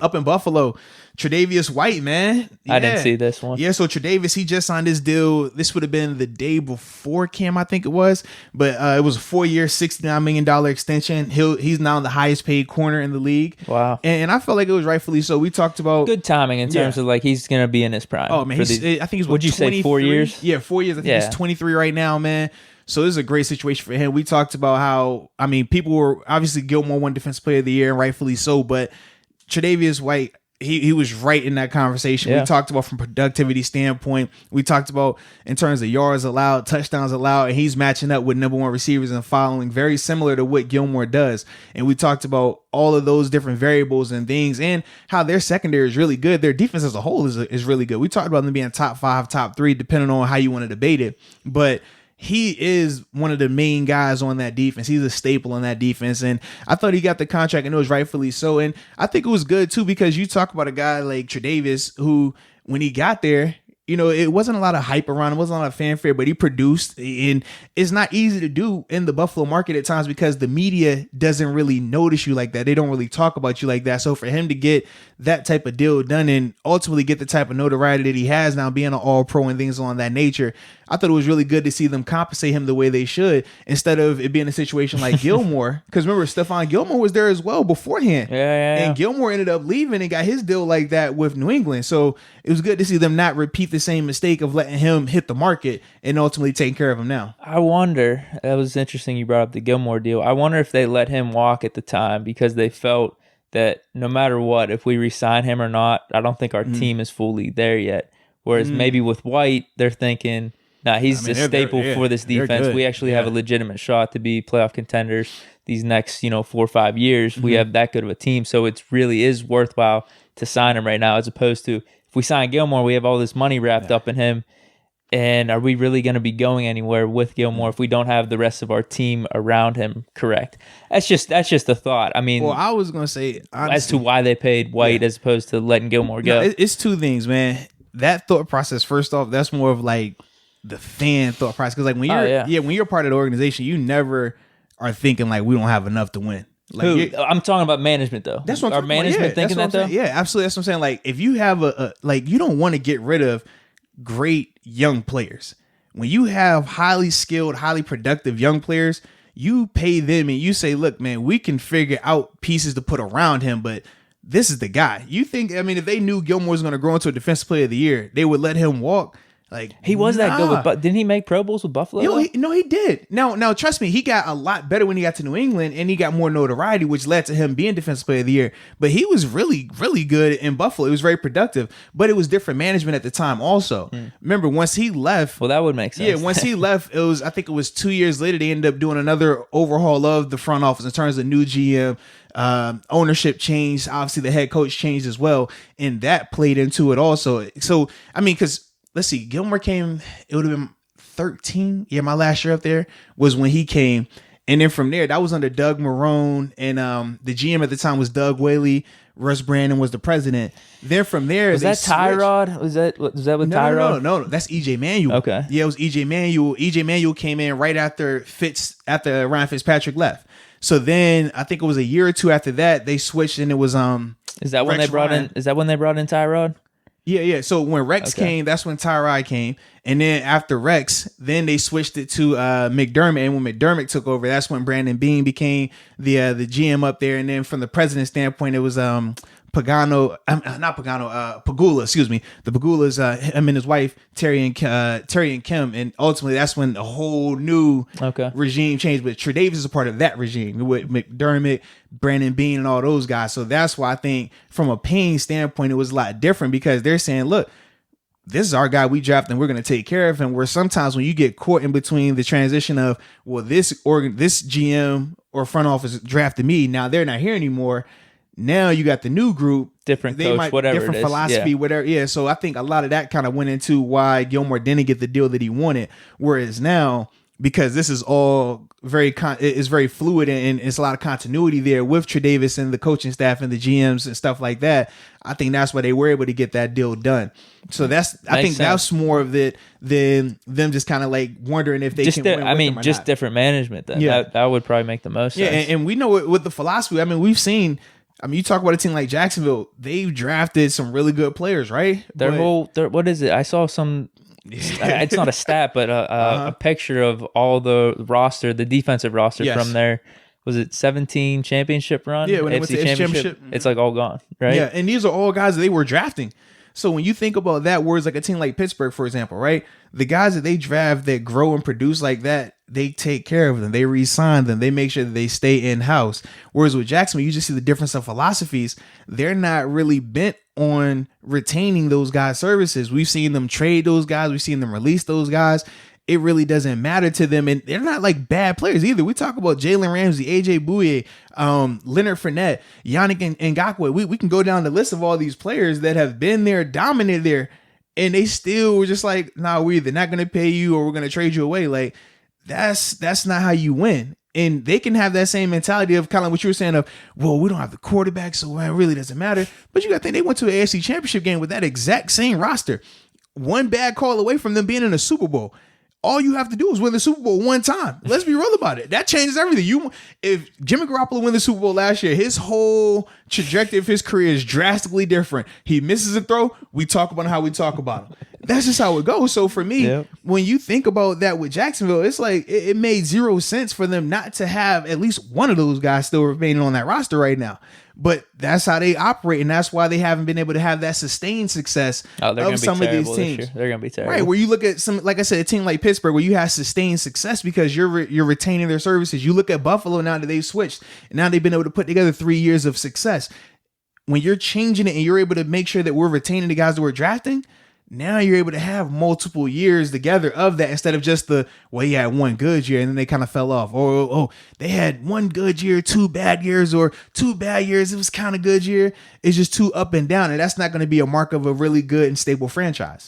up in Buffalo, Tre'Davious White, man. I didn't see this one. Yeah, so Tre'Davious, he just signed this deal. This would have been the day before Cam, I think it was. But it was a 4-year, $69 million extension. He's now the highest paid corner in the league. Wow. And I felt like it was rightfully so. We talked about good timing in terms of like he's going to be in his prime. Oh, man. I think he's, would you say 4 years? Yeah, 4 years. I think he's 23 right now, man. So this is a great situation for him. We talked about how, I mean, people were obviously Gilmore won Defensive Player of the Year, and rightfully so, but Tre'Davious White, he was right in that conversation. Yeah. We talked about from productivity standpoint. We talked about in terms of yards allowed, touchdowns allowed, and he's matching up with number one receivers and following very similar to what Gilmore does. And we talked about all of those different variables and things and how their secondary is really good. Their defense as a whole is really good. We talked about them being top 5, top 3, depending on how you want to debate it. But he is one of the main guys on that defense. He's a staple on that defense. And I thought he got the contract, and it was rightfully so. And I think it was good, too, because you talk about a guy like Tre'Davious who, when he got there, you know, it wasn't a lot of hype around. It wasn't a lot of fanfare, but he produced. And it's not easy to do in the Buffalo market at times because the media doesn't really notice you like that. They don't really talk about you like that. So for him to get that type of deal done and ultimately get the type of notoriety that he has now, being an all-pro and things along that nature, I thought it was really good to see them compensate him the way they should instead of it being a situation like Gilmore. Because remember, Stephon Gilmore was there as well beforehand. Yeah. And Gilmore ended up leaving and got his deal like that with New England. So it was good to see them not repeat the same mistake of letting him hit the market and ultimately taking care of him now. I wonder, that was interesting you brought up the Gilmore deal. I wonder if they let him walk at the time because they felt that no matter what, if we re-sign him or not, I don't think our team is fully there yet. Whereas maybe with White, they're thinking, nah, he's a staple for this defense. We actually have a legitimate shot to be playoff contenders these next, 4 or 5 years. We have that good of a team. So it really is worthwhile to sign him right now, as opposed to if we sign Gilmore, we have all this money wrapped up in him. And are we really going to be going anywhere with Gilmore if we don't have the rest of our team around him correct? That's just a thought. I mean, well, I was going to say, honestly, as to why they paid White as opposed to letting Gilmore go. No, it's two things, man. That thought process, first off, that's more of like the fan thought process. Because like when you're when you're part of the organization, you never are thinking like we don't have enough to win. Like, I'm talking about management though. That's what I'm management thinking that though. Yeah, absolutely. That's what I'm saying. Like if you have like you don't want to get rid of great young players. When you have highly skilled, highly productive young players, you pay them and you say, look, man, we can figure out pieces to put around him, but this is the guy. You think, I mean, if they knew Gilmore was going to grow into a defensive player of the year, they would let him walk? Like he was that good but didn't he make Pro Bowls with Buffalo? He did. Now, trust me, he got a lot better when he got to New England, and he got more notoriety, which led to him being Defensive Player of the Year. But he was really, really good in Buffalo. He was very productive, but it was different management at the time. Also, remember once he left, well, that would make sense. Yeah, once he left, I think it was 2 years later they ended up doing another overhaul of the front office in terms of new GM. Ownership changed. Obviously, the head coach changed as well, and that played into it also. So, I mean, because let's see, Gilmore came, it would have been 13. Yeah, my last year up there was when he came. And then from there, that was under Doug Marrone, and the GM at the time was Doug Whaley. Russ Brandon was the president. Then from there, was that Tyrod? Was that with Tyrod? No, that's EJ Manuel. Okay, yeah, it was EJ Manuel. EJ Manuel came in right after Ryan Fitzpatrick left. So then I think it was a year or two after that they switched, and it was Is that when they brought in Tyrod? Yeah. So when Rex came, that's when Tyrod came. And then after Rex, then they switched it to McDermott. And when McDermott took over, that's when Brandon Beane became the GM up there. And then from the president's standpoint, it was Pagula, excuse me. The Pagulas, him and his wife, Terry and Kim. And ultimately, that's when the whole new regime changed. But Tre'Davious is a part of that regime with McDermott, Brandon Beane, and all those guys. So that's why I think from a paying standpoint, it was a lot different because they're saying, look, this is our guy we drafted and we're going to take care of him. Where sometimes when you get caught in between the transition of, well, this GM or front office drafted me, now they're not here anymore. Now you got the new group, different coach, whatever different it is. philosophy, whatever. Yeah. So I think a lot of that kind of went into why Gilmore didn't get the deal that he wanted. Whereas now, because this is all it's very fluid and it's a lot of continuity there with Tre'Davious and the coaching staff and the GMs and stuff like that. I think that's why they were able to get that deal done. So I think that's more of it than them just kind of like wondering if they can win with them or not. Different management then. Yeah. That would probably make the most sense. Yeah, and we know with the philosophy, I mean, we've seen, I mean, you talk about a team like Jacksonville, they've drafted some really good players, right? What is it? I saw some. It's not a stat, but a picture of all the defensive roster from their, was it 17 championship run? Yeah, when it went to championship. It's like all gone, right? Yeah, and these are all guys that they were drafting. So when you think about that, whereas like a team like Pittsburgh, for example, right? The guys that they draft that grow and produce like that, they take care of them. They re-sign them. They make sure that they stay in-house. Whereas with Jacksonville, you just see the difference of philosophies. They're not really bent on retaining those guys' services. We've seen them trade those guys. We've seen them release those guys. It really doesn't matter to them. And they're not like bad players either. We talk about Jalen Ramsey, AJ Bouye, Leonard Fournette, Yannick Ngakoue. We can go down the list of all these players that have been there, dominated there, and they still were just like, nah, we're either not going to pay you or we're going to trade you away. Like, that's not how you win. And they can have that same mentality of kind of what you were saying of, well, we don't have the quarterback, so it really doesn't matter. But you got to think they went to an AFC championship game with that exact same roster. One bad call away from them being in a Super Bowl. All you have to do is win the Super Bowl one time. Let's be real about it. That changes everything. If Jimmy Garoppolo won the Super Bowl last year, his whole trajectory of his career is drastically different. He misses a throw, we talk about how we talk about him. That's just how it goes. So for me, when you think about that with Jacksonville, it's like it made zero sense for them not to have at least one of those guys still remaining on that roster right now. But that's how they operate, and that's why they haven't been able to have that sustained success of some of these teams. They're going to be terrible. Right, where you look at some, like I said, a team like Pittsburgh, where you have sustained success because you're retaining their services. You look at Buffalo now that they've switched, and now they've been able to put together 3 years of success. When you're changing it and you're able to make sure that we're retaining the guys that we're drafting, now you're able to have multiple years together of that instead of just he had one good year and then they kind of fell off. Or, they had one good year, 2 bad years, or 2 bad years. It was kind of good year. It's just 2 up and down. And that's not going to be a mark of a really good and stable franchise.